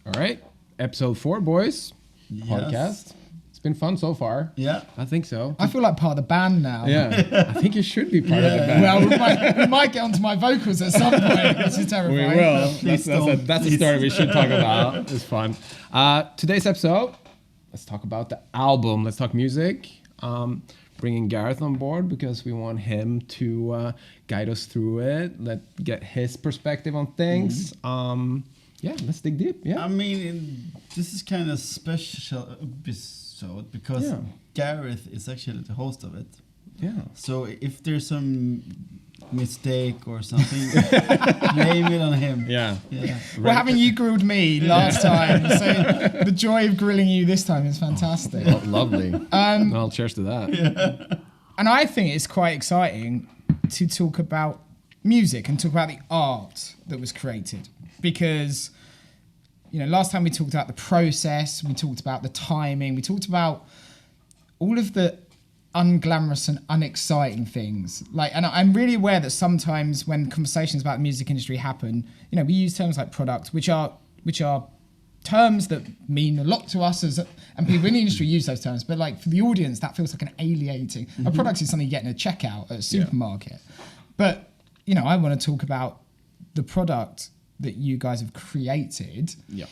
All right, episode 4, boys. Yes. Podcast. It's been fun so far. Yeah. I think so. I feel like part of the band now. Yeah, I think you should be part of the band. Well, we might get onto my vocals at some point, which is terrifying. We will. Please That's a story we should talk about. It's fun. Today's episode, let's talk about the album. Let's talk music. Bringing Gareth on board because we want him to guide us through it. Get his perspective on things. Yeah, let's dig deep. Yeah. I mean, this is kind of special episode because Gareth is actually the host of it. Yeah. So if there's some mistake or something, blame it on him. Yeah. Well, having you grilled me last time, so the joy of grilling you this time is fantastic. Lovely. Well, cheers to that. Yeah. And I think it's quite exciting to talk about music and talk about the art that was created. Because, last time we talked about the process, we talked about the timing, we talked about all of the unglamorous and unexciting things. And I'm really aware that sometimes when conversations about the music industry happen, we use terms like product, which are terms that mean a lot to us and people in the industry use those terms. But for the audience, that feels like an alienating. A product is something you get in a checkout at a supermarket. Yeah. But I want to talk about the product that you guys have created. Yeah.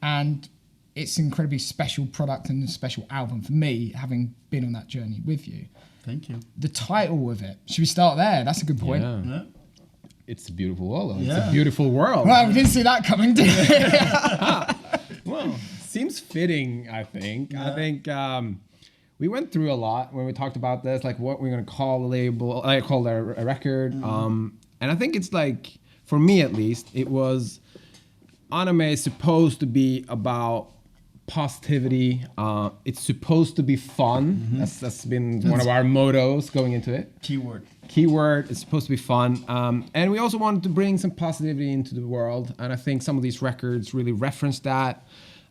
And it's an incredibly special product and a special album for me, having been on that journey with you. Thank you. The title of it. Should we start there? That's a good point. Yeah. It's a beautiful world. Yeah. It's a beautiful world. Well, we didn't see that coming, did we? Well, seems fitting, I think. Yeah. I think we went through a lot when we talked about this, what we're going to call the label, call a record. And I think it's for me at least, it was aname is supposed to be about positivity. It's supposed to be fun. That's been one of our mottos going into it. Keyword is supposed to be fun. And we also wanted to bring some positivity into the world. And I think some of these records really reference that.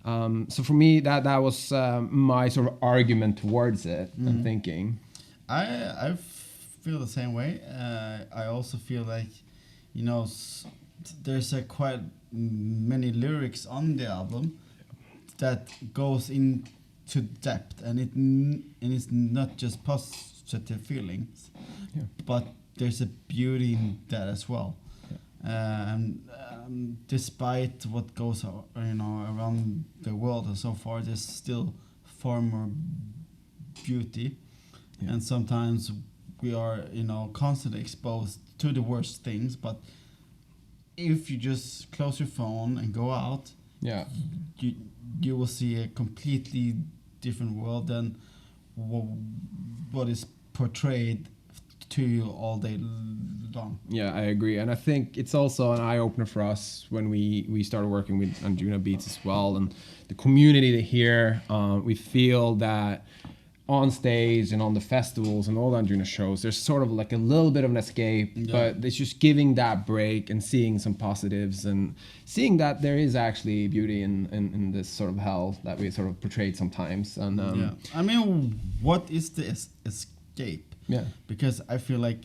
So for me, that was my sort of argument towards it and thinking. I feel the same way. I also feel like, there's quite many lyrics on the album that goes into depth, and it's not just positive feelings, but there's a beauty in that as well. Despite what goes around the world and so far, there's still far more beauty, and sometimes we are constantly exposed to the worst things, but if you just close your phone and go out, you will see a completely different world than what is portrayed to you all day long. Yeah, I agree. And I think it's also an eye-opener for us when we started working with Anjunabeats as well. And the community here, we feel that on stage and on the festivals and all the Anjuna shows, there's sort of a little bit of an escape, but it's just giving that break and seeing some positives and seeing that there is actually beauty in this sort of hell that we sort of portrayed sometimes. And I mean, what is the escape? Yeah. Because I feel like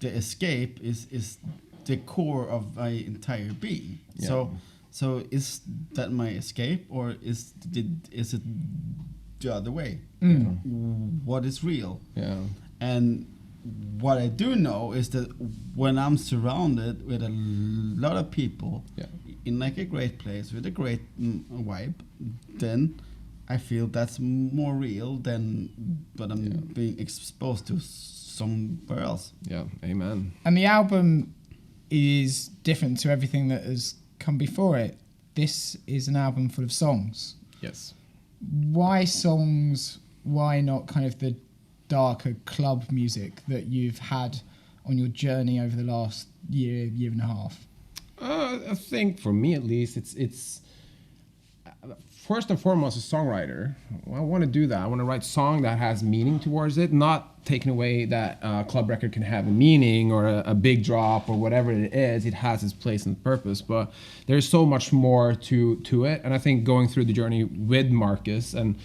the escape is the core of my entire being. Yeah. So is that my escape, or is it the other way? What is real? Yeah. And what I do know is that when I'm surrounded with a lot of people in a great place with a great vibe, then I feel that's more real than what I'm being exposed to somewhere else. Yeah, amen. And the album is different to everything that has come before it. This is an album full of songs. Yes. Why songs? Why not kind of the darker club music that you've had on your journey over the last year and a half? I think for me at least, it's first and foremost a songwriter. I want to do that. I want to write a song that has meaning towards it, not taking away that a club record can have a meaning or a big drop or whatever it is. It has its place and purpose, but there's so much more to it. And I think going through the journey with Marcus, and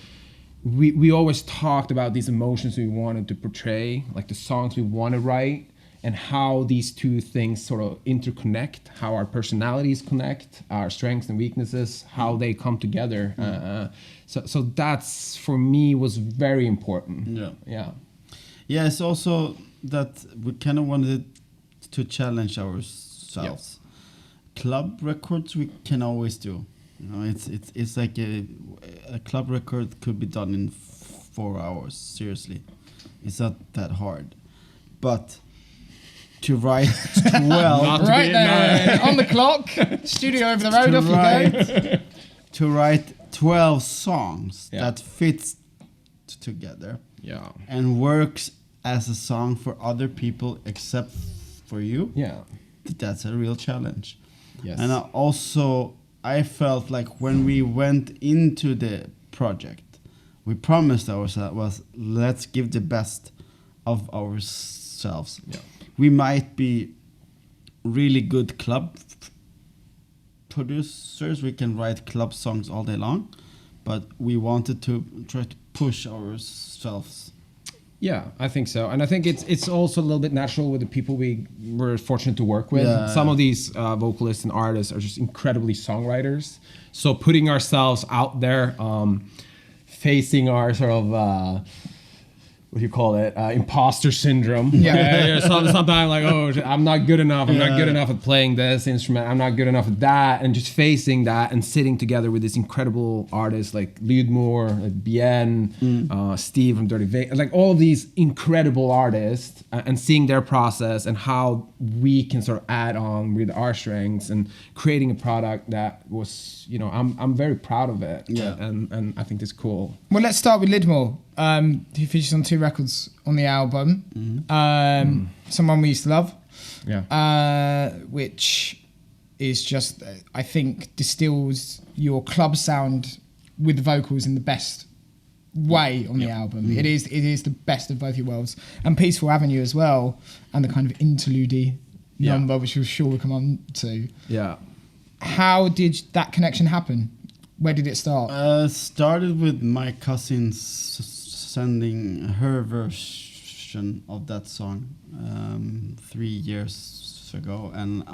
we always talked about these emotions we wanted to portray, like the songs we want to write. and how these two things sort of interconnect, how our personalities connect, our strengths and weaknesses, how they come together. So that's, for me, was very important. Yeah, it's also that we kind of wanted to challenge ourselves. Club records we can always do. You know, it's like a club record could be done in 4 hours. Seriously, it's not that hard. But to write 12, right there on the clock, studio over the road, off you go. To write 12 songs that fits together, and works as a song for other people except for you. That's a real challenge. And I felt like when we went into the project, we promised ourselves, let's give the best of ourselves. We might be really good club producers, we can write club songs all day long, but we wanted to try to push ourselves. Yeah, I think so, and I think it's also a little bit natural with the people we were fortunate to work with. Some of these vocalists and artists are just incredibly songwriters. So putting ourselves out there, facing our sort of what do you call it? Imposter syndrome. Sometimes like, oh, I'm not good enough. I'm not good enough at playing this instrument. I'm not good enough at that. And just facing that and sitting together with this incredible artists like Lidmore, like Bien, Steve from Dirty Vegas, like all of these incredible artists, and seeing their process and how we can sort of add on with our strengths and creating a product that was, you know, I'm very proud of it. And I think it's cool. Well, let's start with Lidmore. He features on 2 records on the album. Someone We Used to Love, which is just, I think, distills your club sound with the vocals in the best way on the album. It is the best of both your worlds. And Peaceful Avenue as well, and the kind of interlude number, which we're sure we'll come on to. How did that connection happen? Where did it start? Started with my cousin sending her version of that song 3 years ago, and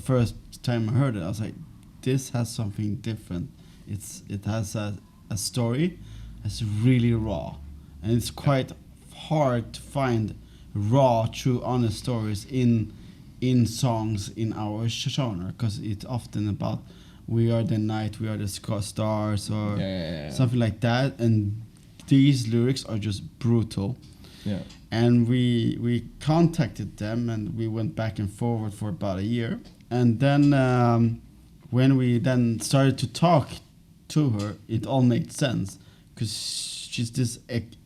first time I heard it, I was like, this has something different. It has a story that's really raw, and it's quite hard to find raw, true, honest stories in songs in our genre, because it's often about we are the night, we are the stars, or something like that, and these lyrics are just brutal. And we contacted them, and we went back and forward for about a year, and then when we then started to talk to her, it all made sense, because she's this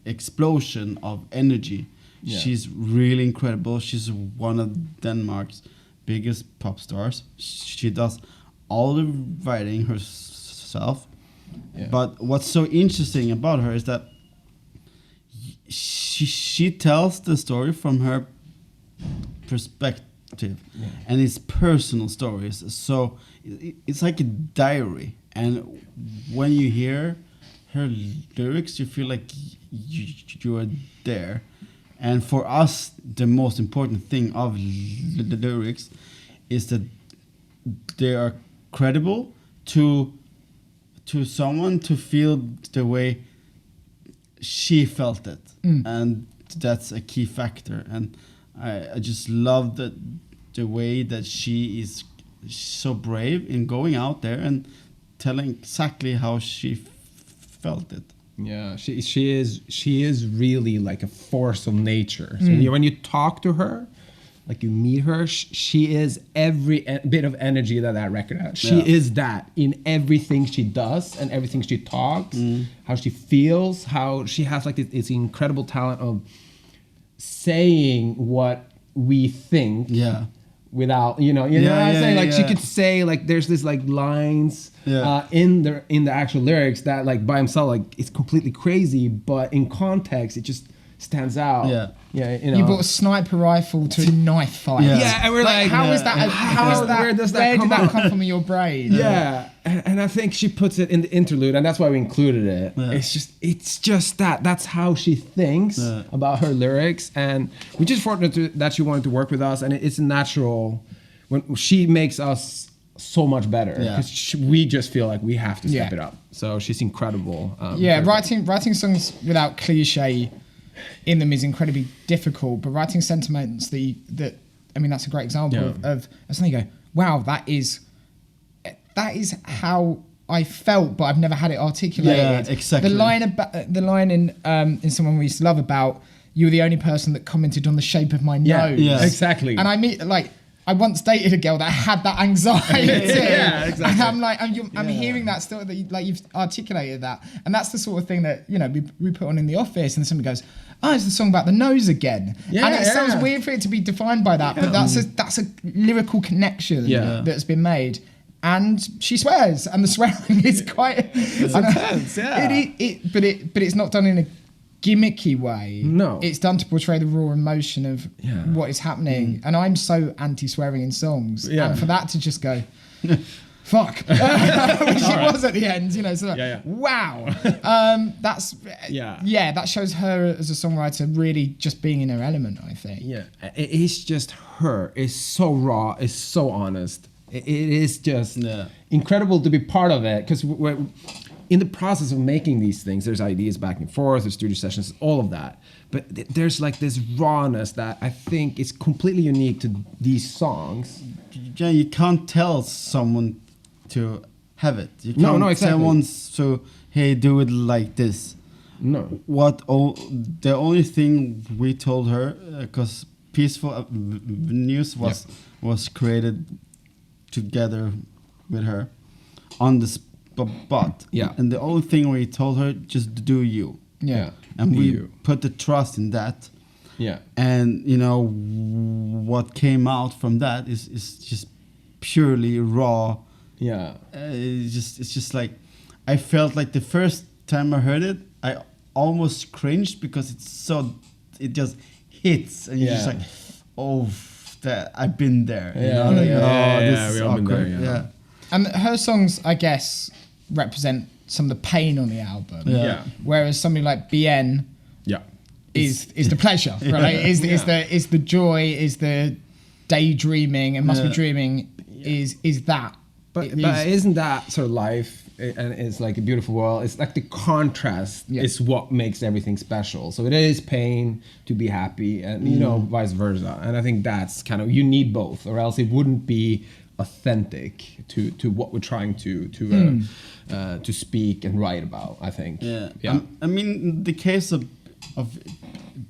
explosion of energy. She's really incredible. She's one of Denmark's biggest pop stars. She does all the writing herself. But what's so interesting about her is that she tells the story from her perspective, and it's personal stories. So it's like a diary, and when you hear her lyrics, you feel like you are there. And for us, the most important thing of the lyrics is that they are credible to someone to feel the way she felt it. And that's a key factor. And I just love the way that she is so brave in going out there and telling exactly how she felt it. She is really like a force of nature. So when you talk to her, like you meet her, she is every bit of energy that record has. She is that in everything she does and everything she talks, how she feels, how she has like this incredible talent of saying what we think. Without what I'm saying, like she could say, like there's this like lines in the actual lyrics that like by himself like it's completely crazy, but in context it just stands out. Yeah. Yeah, you know. You brought a sniper rifle to a knife fight. Yeah, and we're like, how is that? How is that? Where does that Where come did that from? come from in your brain? Yeah, and I think she puts it in the interlude, and that's why we included it. Yeah. It's just that. That's how she thinks about her lyrics, and we just fortunate that she wanted to work with us, and it's natural when she makes us so much better because we just feel like we have to step it up. So she's incredible. Writing songs without cliche in them is incredibly difficult, but writing sentiments that I mean, that's a great example of something you go, wow, that is how I felt, but I've never had it articulated. Yeah, exactly. The line in Someone We Used to Love about, you were the only person that commented on the shape of my nose. Yeah. Exactly. And I once dated a girl that had that anxiety. Exactly. And I'm like, I'm hearing that still, that you've articulated that. And that's the sort of thing that, you know, we put on in the office and somebody goes, oh, it's the song about the nose again. And it sounds weird for it to be defined by that, but that's a lyrical connection that's been made. And she swears, and the swearing is quite intense, but it's not done in a gimmicky way. No. It's done to portray the raw emotion of what is happening. And I'm so anti-swearing in songs. Yeah. And for that to just go, fuck, which it was at the end, you know, so wow. That shows her as a songwriter really just being in her element, I think. Yeah, it's just her. It's so raw. It's so honest. It is just incredible to be part of it, because in the process of making these things, there's ideas back and forth, there's studio sessions, all of that. But there's like this rawness that I think is completely unique to these songs. Yeah, you can't tell someone to have it. You can't No, exactly. tell someone to, hey, do it like this. No. The only thing we told her, because Peaceful News was created together with her on the spot. Yeah. And the only thing we told her, just do you. Yeah. And we put the trust in that. Yeah. And you know what came out from that is just purely raw. Yeah. It's just like, I felt like the first time I heard it, I almost cringed because it just hits and you're just like, oh, that I've been there. You know? Like, this is awkward. Yeah. And her songs, I guess, represent some of the pain on the album. Yeah. Whereas something like Bien is the pleasure, right? Is the joy, is the daydreaming and must be dreaming is that. But isn't that sort of life? And it's like a beautiful world. It's like the contrast is what makes everything special. So it is pain to be happy, and you know, vice versa. And I think that's kind of, you need both, or else it wouldn't be authentic to what we're trying to speak and write about, I think. Yeah. I mean, the case of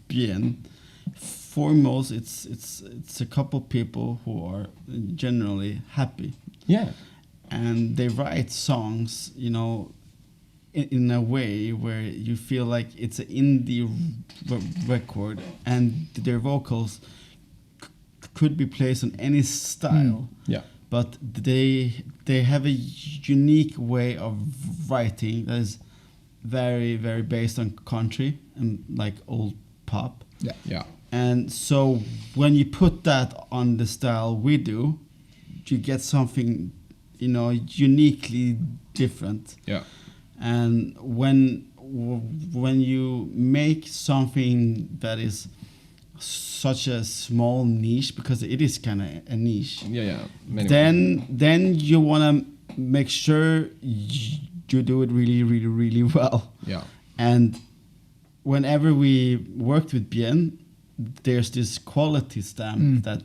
Bien, foremost, it's a couple people who are generally happy. Yeah. And they write songs, you know, in a way where you feel like it's an indie record, and their vocals could be placed on any style. Yeah. But they have a unique way of writing that is very, very based on country and like old pop. Yeah. Yeah. And so when you put that on the style we do, you get something, you know, uniquely different. Yeah. And when you make something that is such a small niche, because it is kind of a niche. Yeah. Then you want to make sure you do it really, really, really well. Yeah. And whenever we worked with Bien, there's this quality stamp that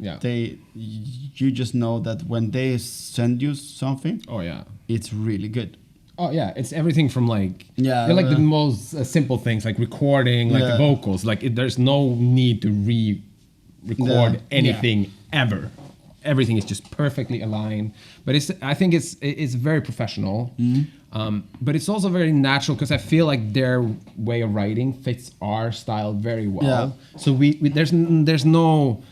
you just know that when they send you something, it's really good. Oh yeah, it's everything from like they're like the most simple things, like recording, like the vocals. Like there's no need to re-record anything ever. Everything is just perfectly aligned. But I think it's very professional. But it's also very natural, because I feel like their way of writing fits our style very well. Yeah. So there's no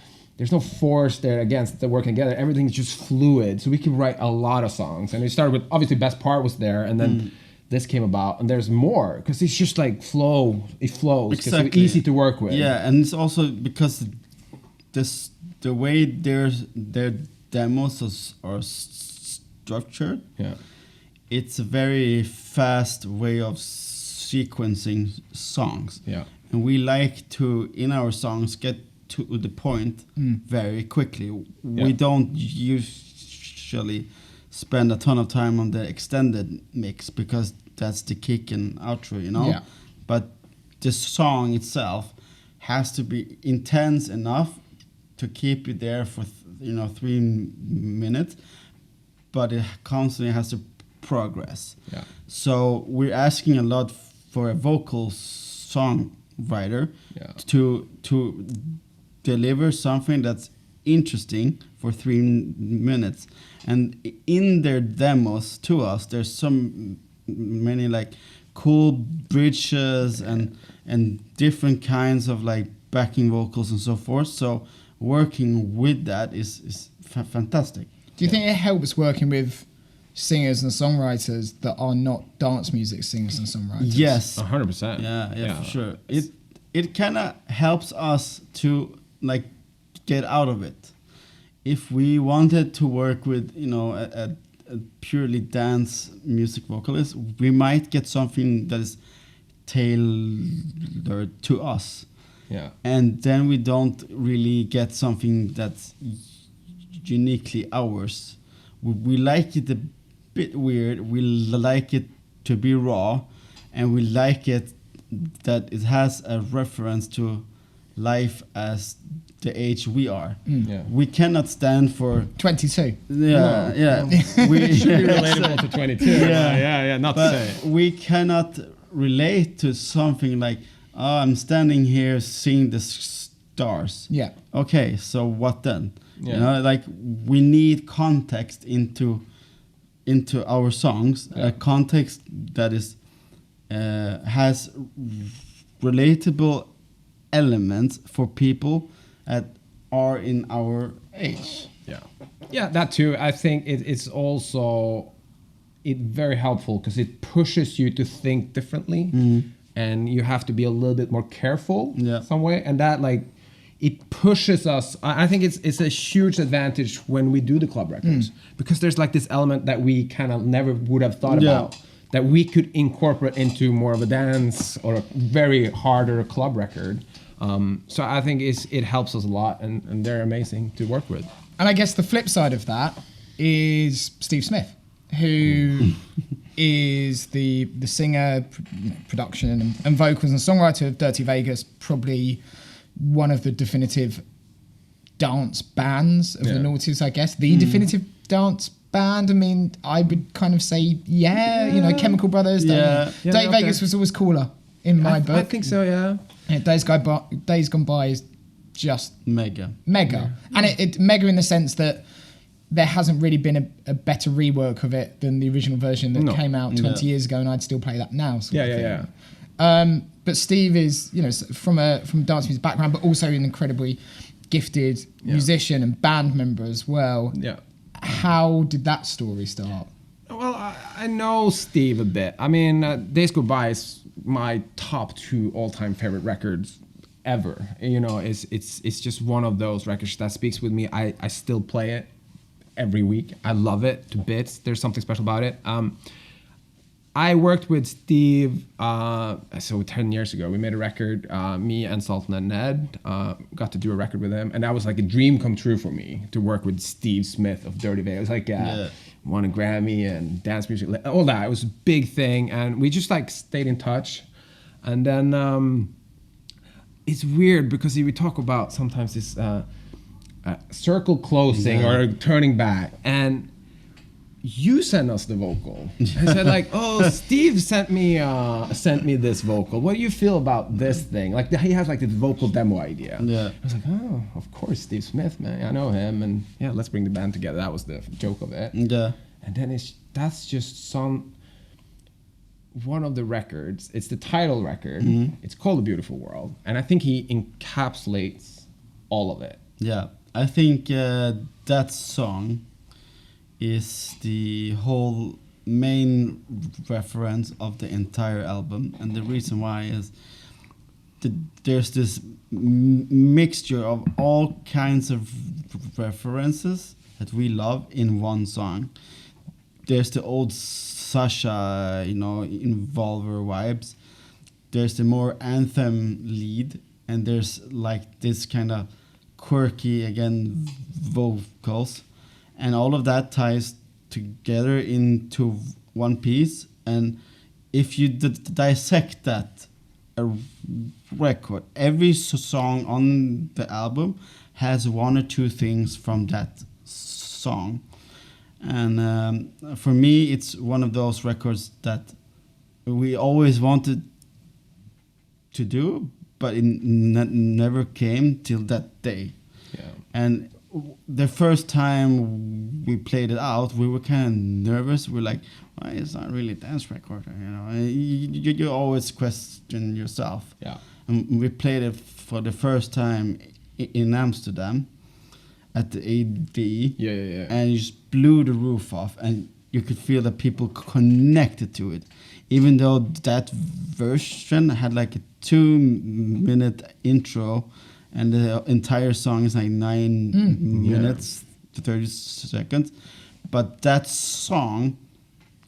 force there against the working together. Everything's just fluid. So we can write a lot of songs. And we started with, obviously, Best Part was there, and then this came about, and there's more because it's just like flow. It flows. Exactly. It's easy to work with. Yeah, and it's also because the way their demos are structured. Yeah. It's a very fast way of sequencing songs. Yeah. And we like to, in our songs, get to the point very quickly. Yeah. We don't usually spend a ton of time on the extended mix because that's the kick and outro, you know? Yeah. But the song itself has to be intense enough to keep you there for 3 minutes, but it constantly has to progress. Yeah. So we're asking a lot for a vocal songwriter Yeah. to deliver something that's interesting for 3 minutes. And in their demos to us, there's some many like cool bridges and different kinds of like backing vocals and so forth. So working with that is fantastic. Do you think it helps working with singers and songwriters that are not dance music singers and songwriters? Yes. 100%. Yeah, for sure. It kind of helps us to like get out of it. If we wanted to work with a purely dance music vocalist, we might get something that is tailored to us. Yeah. And then we don't really get something that's uniquely ours. We like it a bit weird. We like it to be raw, and we like it that it has a reference to life as the age we are. Yeah. We cannot stand for 22. yeah. We Should be relatable to 22. Yeah. Not to but say. we cannot relate to something like, oh, I'm standing here seeing the stars. Yeah. Okay, so what then? Yeah. Like we need context into our songs, a context that is has relatable elements for people that are in our age. Yeah, that too. I think it's also very helpful because it pushes you to think differently, and you have to be a little bit more careful some way. And that like it pushes us. I think it's a huge advantage when we do the club records because there's like this element that we kind of never would have thought about that we could incorporate into more of a dance or a very harder club record. So I think it helps us a lot, and they're amazing to work with. And I guess the flip side of that is Steve Smith, who is the singer, production and vocals and songwriter of Dirty Vegas, probably one of the definitive dance bands of the noughties, I guess. The definitive dance band. I mean, I would kind of say, Chemical Brothers. Dirty Vegas was always cooler in my book. I think so, yeah. Days Gone By is just Mega. And it mega in the sense that there hasn't really been a better rework of it than the original version that came out 20 years ago, and I'd still play that now. But Steve is, from a dance music background, but also an incredibly gifted musician and band member as well. Yeah. How did that story start? Well, I know Steve a bit. I mean, Days Go By is my top 2 all-time favorite records ever. It's just one of those records that speaks with me. I still play it every week. I love it to bits. There's something special about it. I worked with Steve, 10 years ago. We made a record, me and Sultan and Ned got to do a record with him. And that was like a dream come true for me to work with Steve Smith of Dirty Vegas. It was like, won a Grammy and dance music, all that. It was a big thing. And we just like stayed in touch. And then it's weird because we talk about sometimes this circle closing or turning back. And you sent us the vocal. I said like, oh, Steve sent me this vocal. What do you feel about this thing? Like he has like this vocal demo idea. Yeah. I was like, oh, of course, Steve Smith, man. I know him, and let's bring the band together. That was the joke of it. Yeah. And then that's just one of the records. It's the title record. It's called A Beautiful World, and I think he encapsulates all of it. Yeah, I think that song is the whole main reference of the entire album, and the reason why is there's this mixture of all kinds of references that we love in one song. There's the old Sasha, Involver vibes. There's the more anthem lead, and there's like this kind of quirky again vocals, and all of that ties together into one piece. And if you dissect that record, every song on the album has one or two things from that song. And for me, it's one of those records that we always wanted to do, but it never came till that day. Yeah. And the first time we played it out, we were kind of nervous. We're like, well, it's not really a dance record, You always question yourself. Yeah. And we played it for the first time in Amsterdam at the AD. Yeah. And you just blew the roof off, and you could feel that people connected to it. Even though that version had like a 2-minute intro, and the entire song is like 9 minutes to 30 seconds. But that song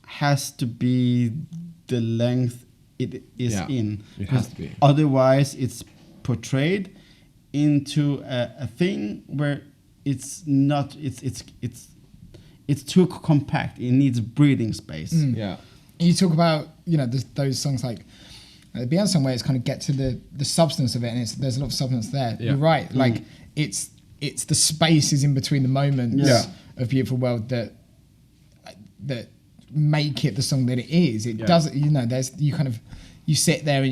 has to be the length it is in. It has to be. Otherwise, it's portrayed into a thing where it's not. It's too compact. It needs breathing space. Yeah. You talk about those songs like the Beyond song where it's kind of get to the substance of it, and there's a lot of substance there. Yeah. You're right. Like it's the spaces in between the moments of Beautiful World that make it the song that it is. It does. There's you sit there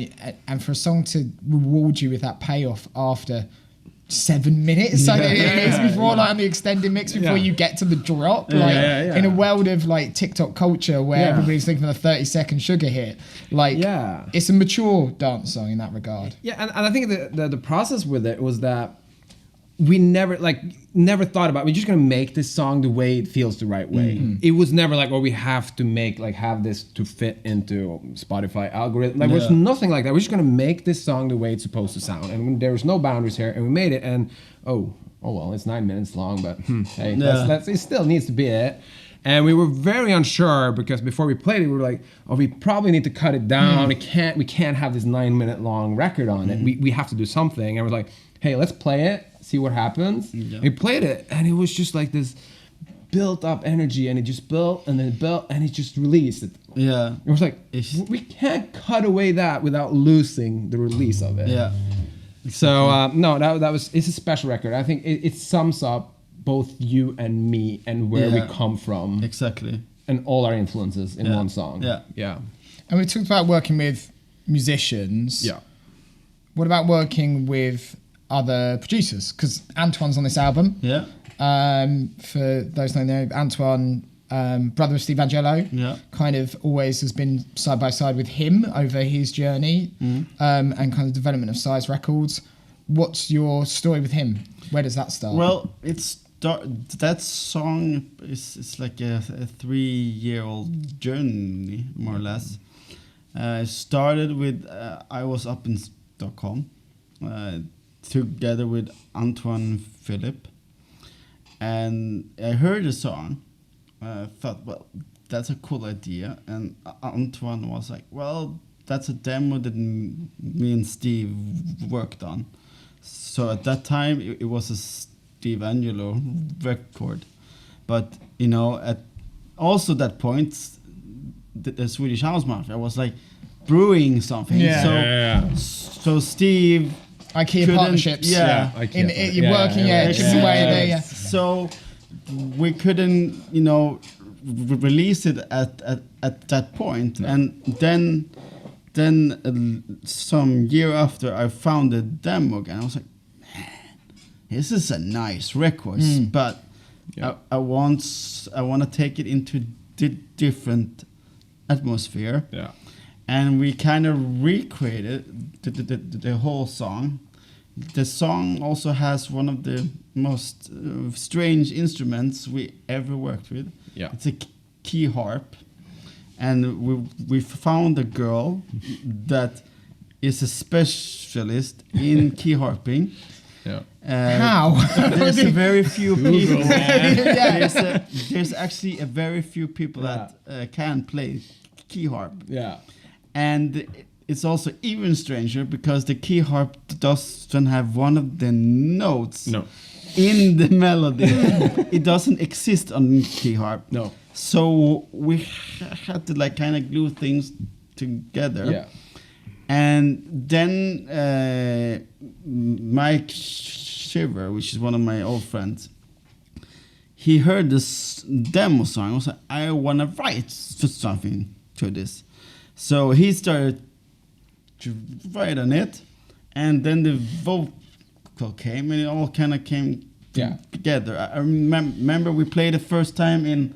and for a song to reward you with that payoff after 7 minutes, like it is before, like on the extended mix, before you get to the drop, in a world of like TikTok culture where everybody's thinking of a 30-second sugar hit, it's a mature dance song in that regard. Yeah, and I think the process with it was that we never thought about, we're just gonna make this song the way it feels the right way. It was never like, we have to have this to fit into Spotify algorithm. There's nothing like that. We're just gonna make this song the way it's supposed to sound, and there was no boundaries here, and we made it. And oh well, it's 9 minutes long, but hey, it still needs to be it. And we were very unsure because before we played it, we were like, we probably need to cut it down. We can't have this 9 minute long record on it. We have to do something. And we're like, hey, let's play it, see what happens. We played it, and it was just like this built up energy, and it just built, and then it built, and it just released it. Yeah. It was like, we can't cut away that without losing the release of it. Yeah. So, it's a special record. I think it sums up both you and me and where we come from. Exactly. And all our influences in one song. Yeah. And we talked about working with musicians. Yeah. What about working with other producers? Because Antoine's on this album. Yeah. For those who don't know, Antoine, brother of Steve Angelo, kind of always has been side by side with him over his journey, and kind of development of Size Records. What's your story with him? Where does that start? Well, that song is like a 3-year-old journey, more or less. It started with I was up in Stockholm together with Antoine Philip, and I heard the song. Thought, well, that's a cool idea, and Antoine was like, well, that's a demo that me and Steve worked on. So at that time, it was a Steve Angelo record, but at also that point, the Swedish House Mafia was like brewing something. So Steve, IKEA partnerships. IKEA. You're working chipping away there. So we couldn't, release it at that point, and then some year after I found the demo again. I was like, man, this is a nice record, but I want to take it into different atmosphere. Yeah. And we kind of recreated the whole song. The song also has one of the most strange instruments we ever worked with. Yeah. It's a key harp. and we found a girl that is a specialist in key harping. Yeah. How? There's a very few people. Yeah. There's actually a very few people that can play key harp. Yeah. And it's also even stranger because the key harp doesn't have one of the notes in the melody. It doesn't exist on key harp. No. So we had to like kind of glue things together. Yeah. And then Mike Shiver, which is one of my old friends, he heard this demo song. I was like, I want to write something to this. So he started to write on it, and then the vocal came, and it all kind of came together. I remember we played the first time in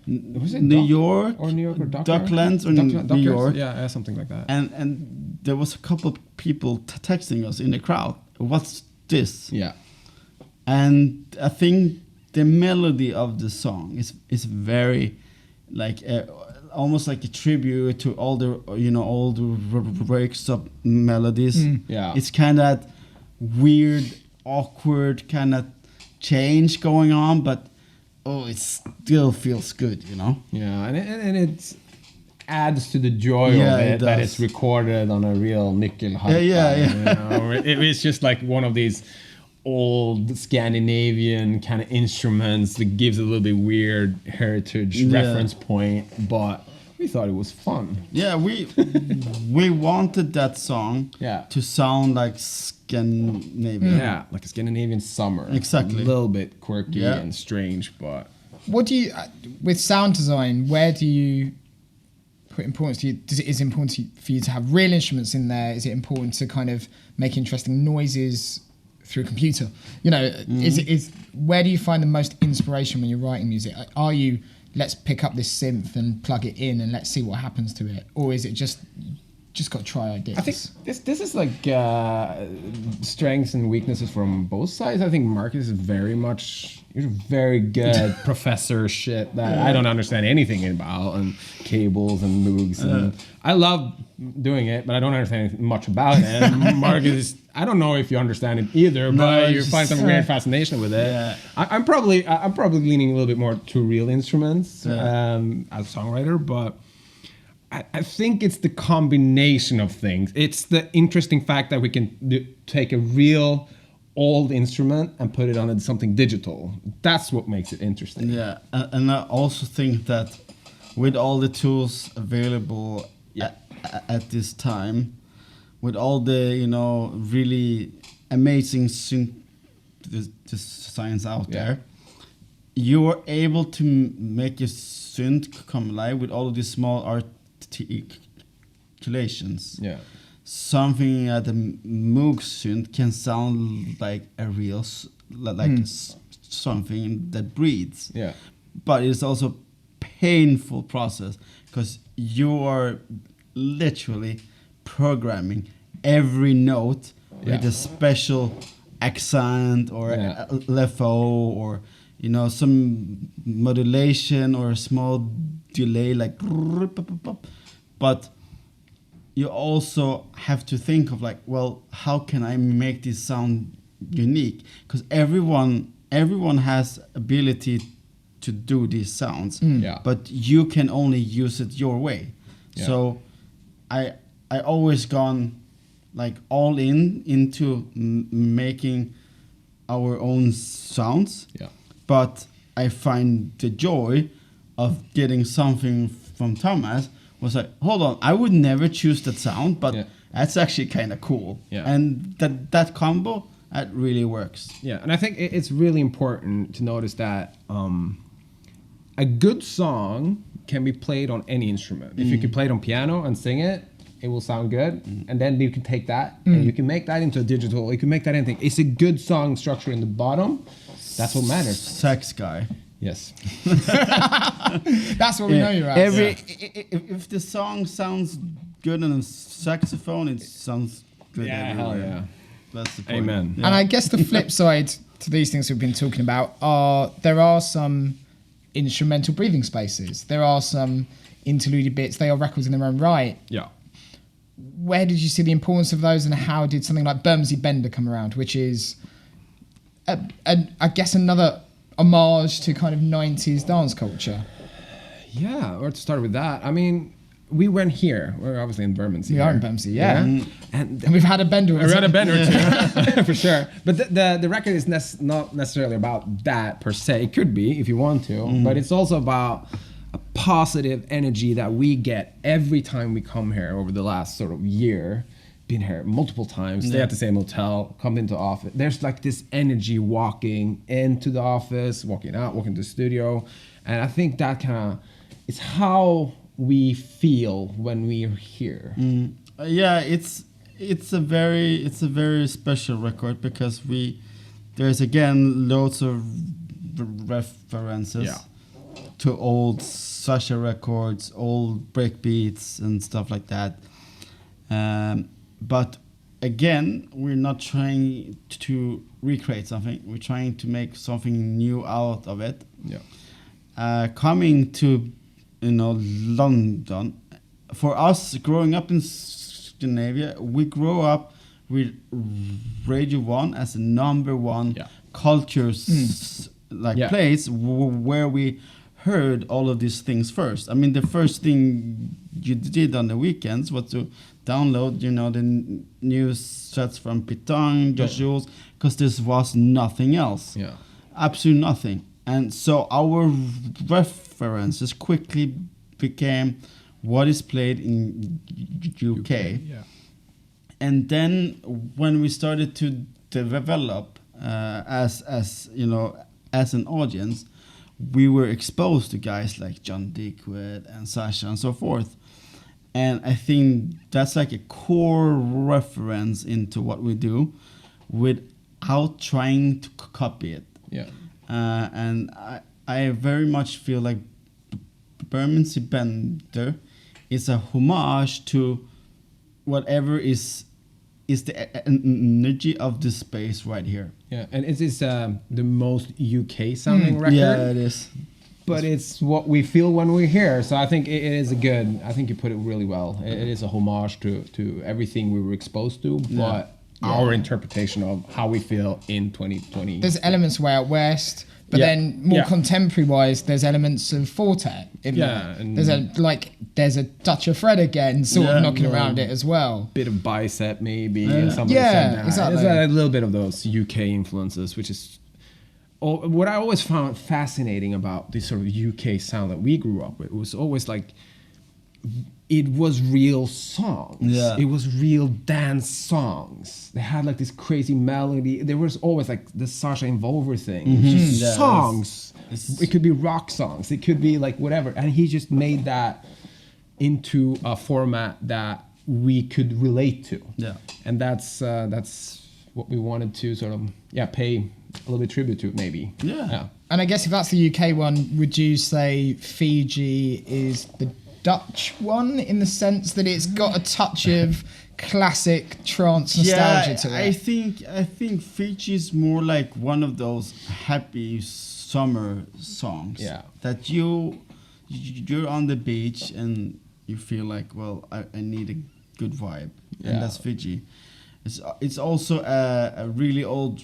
New York or Docklands or New York. Yeah, something like that. And there was a couple of people texting us in the crowd. What's this? Yeah. And I think the melody of the song is very like almost like a tribute to all the breaks up melodies. Yeah. It's kind of weird, awkward kind of change going on, but it still feels good, you know? Yeah, and it adds to the joy of it that it's recorded on a real nyckelharpa. It's just like one of these old Scandinavian kind of instruments that gives a little bit weird heritage reference point, but we thought it was fun. Yeah, we wanted that song to sound like Scandinavian. Yeah, like a Scandinavian summer. Exactly. A little bit quirky and strange, but... What do you, with sound design, where do you put importance to you? Is it important for you to have real instruments in there? Is it important to kind of make interesting noises through a computer? You know, where do you find the most inspiration when you're writing music? Are you, let's pick up this synth and plug it in and let's see what happens to it? Or is it just got to try ideas? I think this is like strengths and weaknesses from both sides. I think Marcus is very much... You're very good professor shit that I don't understand anything about, and cables and Moogs. And I love doing it, but I don't understand much about it. And Marcus, I don't know if you understand it either, but you find some weird fascination with it. Yeah. I'm probably leaning a little bit more to real instruments as a songwriter, but I think it's the combination of things. It's the interesting fact that we can take a real old instrument and put it on something digital. That's what makes it interesting. Yeah, and I also think that with all the tools available at this time, with all the really amazing synthesizers out there, you are able to make your synth come alive with all of these small articulations. Yeah. Something at the Moog synth can sound like a real, something that breathes. Yeah. But it's also a painful process because you are literally programming every note with a special accent or LFO or some modulation or a small delay like, but you also have to think of like, well, how can I make this sound unique? Because everyone has ability to do these sounds, but you can only use it your way. Yeah. So I always gone like all into making our own sounds. Yeah. But I find the joy of getting something from Thomas was like, hold on, I would never choose that sound, but that's actually kind of cool. Yeah. And that combo, that really works. Yeah, and I think it's really important to notice that a good song can be played on any instrument. If you can play it on piano and sing it, it will sound good. And then you can take that and you can make that into a digital, you can make that anything. It's a good song structure in the bottom. That's what matters. Sax guy. Yes. That's what we know you're at. If the song sounds good on a saxophone, it sounds good everywhere. Hell yeah. That's the point. Amen. Yeah. And I guess the flip side to these things we've been talking about are there are some instrumental breathing spaces. There are some interlude bits. They are records in their own right. Yeah. Where did you see the importance of those, and how did something like Bermondsey Bender come around, which is, I guess, another homage to kind of 90s dance culture? Yeah, or to start with that, I mean, we went here. We're obviously in Bermondsey. We are in Bermondsey, yeah. And we've had a bender. We had a bender too, for sure. But the record is not necessarily about that per se. It could be if you want to, but it's also about a positive energy that we get every time we come here over the last sort of year. Been here multiple times, stay at the same hotel, come into office. There's like this energy walking into the office, walking out, walking to the studio. And I think that kind of is how we feel when we're here. Yeah, it's a very special record because there's again loads of references to old Sasha records, old breakbeats and stuff like that. But again, we're not trying to recreate something. We're trying to make something new out of it. Yeah. Coming to London, for us growing up in Scandinavia, we grow up with Radio 1 as a number one culture place where we heard all of these things first. I mean, the first thing you did on the weekends was to download, the new sets from Pitang, Josh Jules, because this was nothing else. Yeah. Absolutely nothing. And so our references quickly became what is played in UK. Yeah. And then when we started to develop as an audience, we were exposed to guys like John Dequid and Sasha and so forth. And I think that's like a core reference into what we do without trying to copy it. Yeah. And I very much feel like Bermondsey Bender is a homage to whatever is the energy of the space right here. Yeah, and it is the most UK sounding record. Yeah, it is. But it's what we feel when we're here. So I think it is I think you put it really well. It is a homage to everything we were exposed to, but our interpretation of how we feel in 2020. There's elements way out west, but then more contemporary wise, there's elements of Forte. And there's a touch of Fred again, sort of knocking around it as well. Bit of bicep maybe. Somebody said that. Exactly. There's a little bit of those UK influences, which is what I always found fascinating about this sort of UK sound that we grew up with. It was always like, it was real songs. Yeah. It was real dance songs. They had like this crazy melody. There was always like the Sasha Involver thing. Just songs. It could be rock songs. It could be like whatever. And he just made that into a format that we could relate to. Yeah. And that's what we wanted to sort of pay a little bit tribute to, maybe. Yeah. And I guess if that's the UK one, would you say Fiji is the Dutch one in the sense that it's got a touch of classic trance nostalgia to it? I think Fiji is more like one of those happy summer songs. Yeah. That you're on the beach and you feel like, well, I need a good vibe. Yeah. And that's Fiji. It's also a really old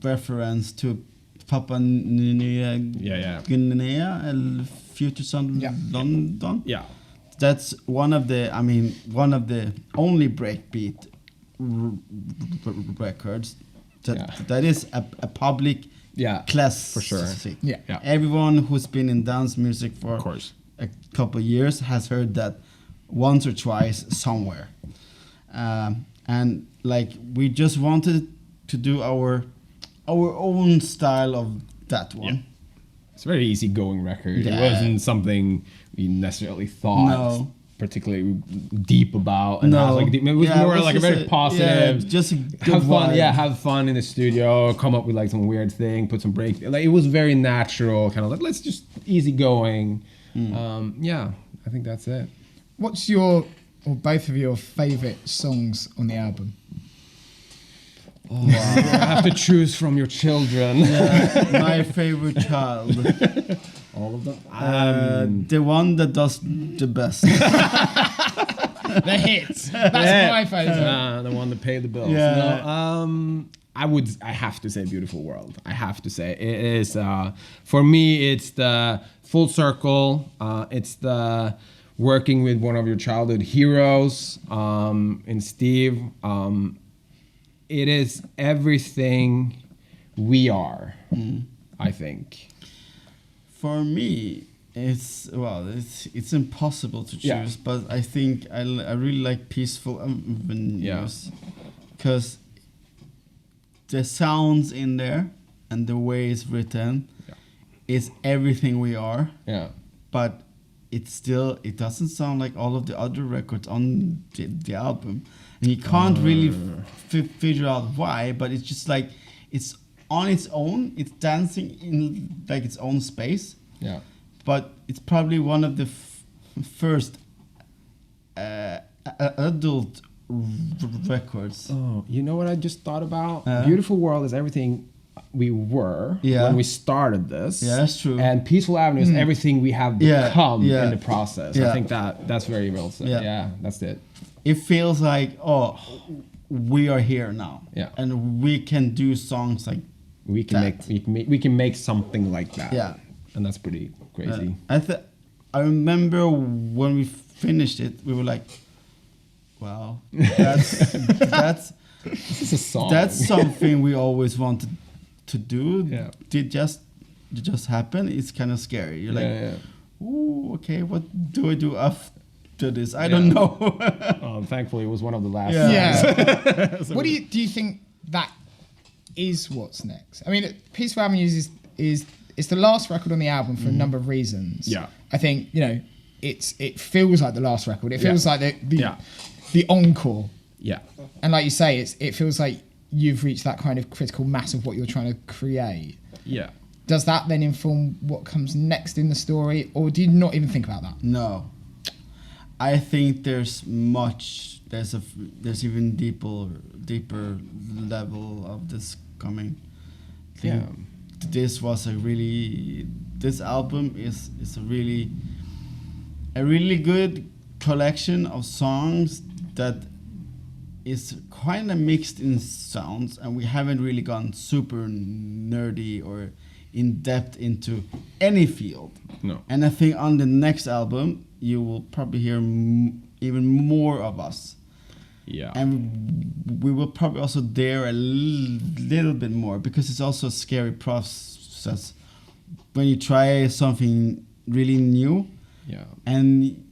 reference to Papua New Guinea, Future Sound London. Yeah. That's one of the only breakbeat records that is a public class for sure. Yeah. Everyone who's been in dance music for a couple of years has heard that once or twice somewhere. And like we just wanted to do our own style of that one. Yeah. It's a very easygoing record. Yeah. It wasn't something we necessarily thought particularly deep about. And it was more like a very positive. Just a good have fun. vibe. Yeah, have fun in the studio. Come up with like some weird thing. Put some break. Like it was very natural. Kind of like let's just easygoing. I think that's it. What's your or both of your favourite songs on the album? You have to choose from your children. My favorite child. All of them. The one that does the best. The hits. That's my favorite. The one that paid the bills. Yeah. No, I have to say Beautiful World. I have to say it is, for me, it's the full circle. It's the working with one of your childhood heroes, in Steve. It is everything we are, I think. For me, it's impossible to choose, but I think I really like Peaceful Avenues because the sounds in there and the way it's written is everything we are. Yeah. But it doesn't sound like all of the other records on the album, and you can't really figure out why. But it's just like it's on its own. It's dancing in like its own space. Yeah. But it's probably one of the first adult records. Oh, you know what I just thought about? Beautiful World is everything we were when we started this. Yeah, that's true. And Peaceful Avenue is everything we have become in the process. Yeah. I think that's very well said. Yeah, that's it. It feels like, we are here now. Yeah. And we can do songs like we can make something like that. Yeah. And that's pretty crazy. I remember when we finished it, we were like, wow, that's This is a song. that's something we always wanted to do. Yeah. Did just happen. It's kind of scary. You're like, ooh, okay, what do I do after this? I don't know. Thankfully, it was one of the last. Yeah. What do you think that is? What's next? I mean, Peaceful Avenues is it's the last record on the album for a number of reasons. Yeah. I think it feels like the last record. It feels like the encore. Yeah. And like you say, it feels like you've reached that kind of critical mass of what you're trying to create. Yeah. Does that then inform what comes next in the story, or do you not even think about that? No, I think there's much. There's even deeper level of this coming. I think this album is a really good collection of songs that is kind of mixed in sounds, and we haven't really gone super nerdy or in depth into any field. No. And I think on the next album you will probably hear even more of us. Yeah. And we will probably also dare a little bit more, because it's also a scary process when you try something really new. Yeah. And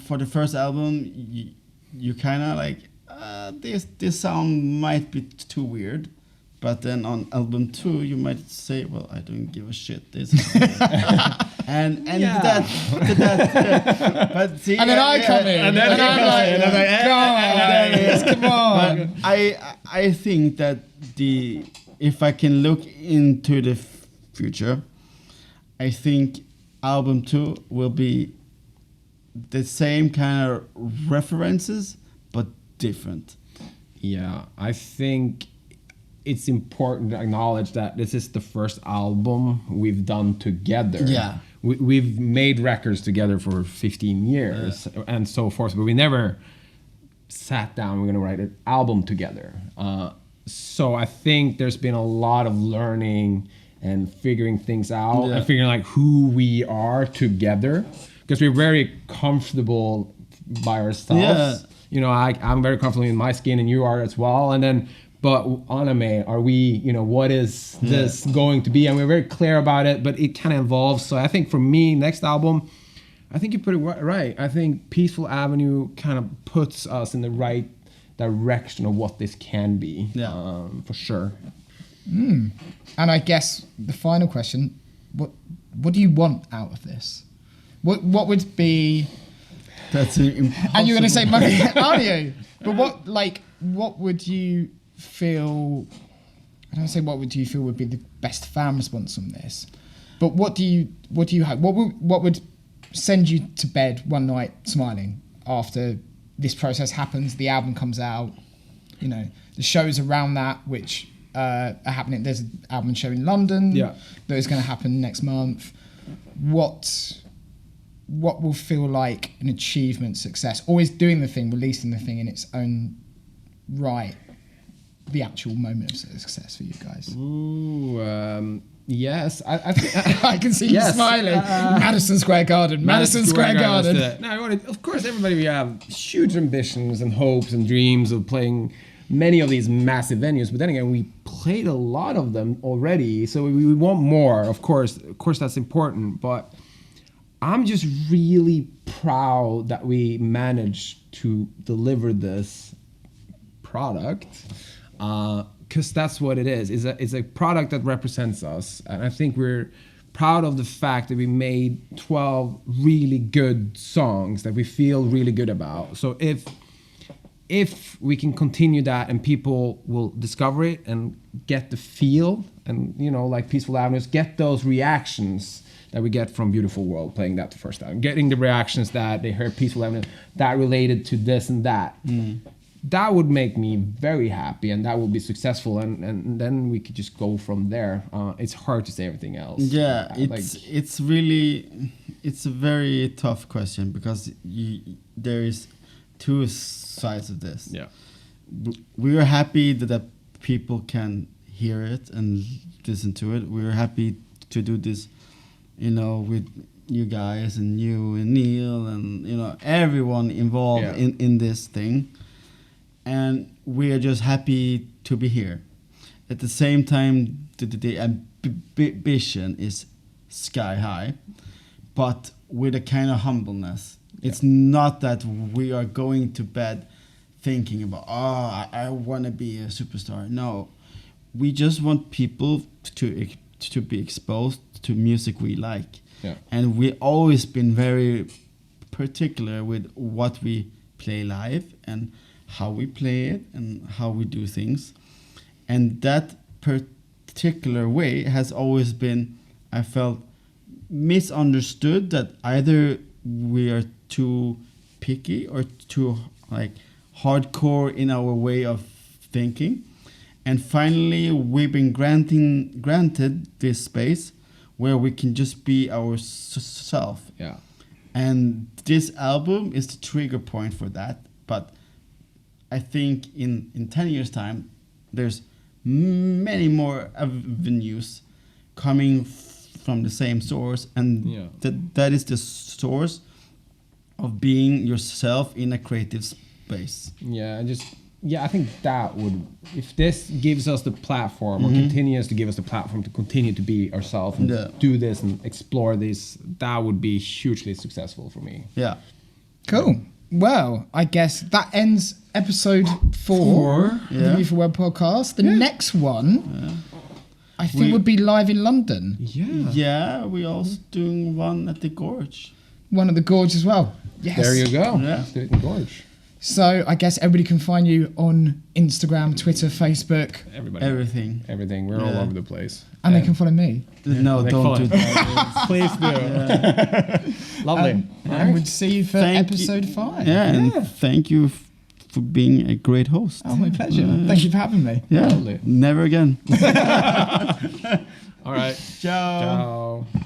for the first album you kind of like this sound might be too weird, but then on album 2 you might say, well, I don't give a shit, this and that but see, And then I come in, and then I'm like, come on. But I think that if I can look into the future, I think album 2 will be the same kind of references, but different. Yeah, I think it's important to acknowledge that this is the first album we've done together. Yeah. We've made records together for 15 years and so forth, but we never sat down, we're going to write an album together. So I think there's been a lot of learning and figuring things out and figuring like who we are together, because we're very comfortable by ourselves. I'm very comfortable in my skin, and you are as well. And then, but aname, are we, what is this going to be? And we're very clear about it, but it kind of evolves. So I think for me, next album, I think you put it right. I think Peaceful Avenue kind of puts us in the right direction of what this can be, for sure. And I guess the final question, what do you want out of this? What would be... That's impossible. And you're going to say money, aren't you? But what would you feel... I don't say what would you feel would be the best fan response on this, but what do you hope? What would send you to bed one night smiling after this process happens, the album comes out? you know, the shows around that, which are happening. There's an album show in London that is going to happen next month. What will feel like an achievement, success? Always doing the thing, releasing the thing in its own right. The actual moment of success for you guys. Ooh, yes, I think I can see you smiling. Madison Square Garden. Madison Square Garden. No, of course, everybody, we have huge ambitions and hopes and dreams of playing many of these massive venues. But then again, we played a lot of them already, so we want more. Of course, that's important. But I'm just really proud that we managed to deliver this product. Because that's what it is. It's a product that represents us, and I think we're proud of the fact that we made 12 really good songs that we feel really good about. So if we can continue that and people will discover it and get the feel and, you know, like Peaceful Avenues, get those reactions that we get from Beautiful World playing that the first time, getting the reactions that they heard Peaceful Avenues that related to this and that. That would make me very happy, and that would be successful, and then we could just go from there. It's hard to say everything else. Yeah, it's a very tough question because there is two sides of this. Yeah, we are happy that people can hear it and listen to it. We're happy to do this, you know, with you guys and you and Neil and, you know, everyone involved in this thing. And we are just happy to be here. At the same time, the ambition is sky high, but with a kind of humbleness. It's not that we are going to bed thinking about, I want to be a superstar. No, we just want people to be exposed to music we like. Yeah. And we've always been very particular with what we play live and how we play it and how we do things. And that particular way has always been, I felt, misunderstood, that either we are too picky or too like hardcore in our way of thinking. And finally, we've been granted this space where we can just be ourselves. Yeah. And this album is the trigger point for that. But I think in 10 years' time, there's many more avenues coming from the same source, and that is the source of being yourself in a creative space. I think that would, if this gives us the platform or continues to give us the platform to continue to be ourselves and do this and explore this, that would be hugely successful for me. Yeah. Cool. Well, I guess that ends episode 4 of the Beautiful World podcast. The next one, I think, would be live in London. Yeah, we're also doing one at the Gorge. One at the Gorge as well. Yes. There you go. Yeah. Let's do it in Gorge. So I guess everybody can find you on Instagram, Twitter, Facebook. Everything. We're all over the place. And they can follow me. No, don't do that. Please do. Lovely. And we'll see you for episode 5. Yeah, and thank you for being a great host. Oh, my pleasure. Thank you for having me. Yeah, Lovely. never again. All right. Ciao. Ciao.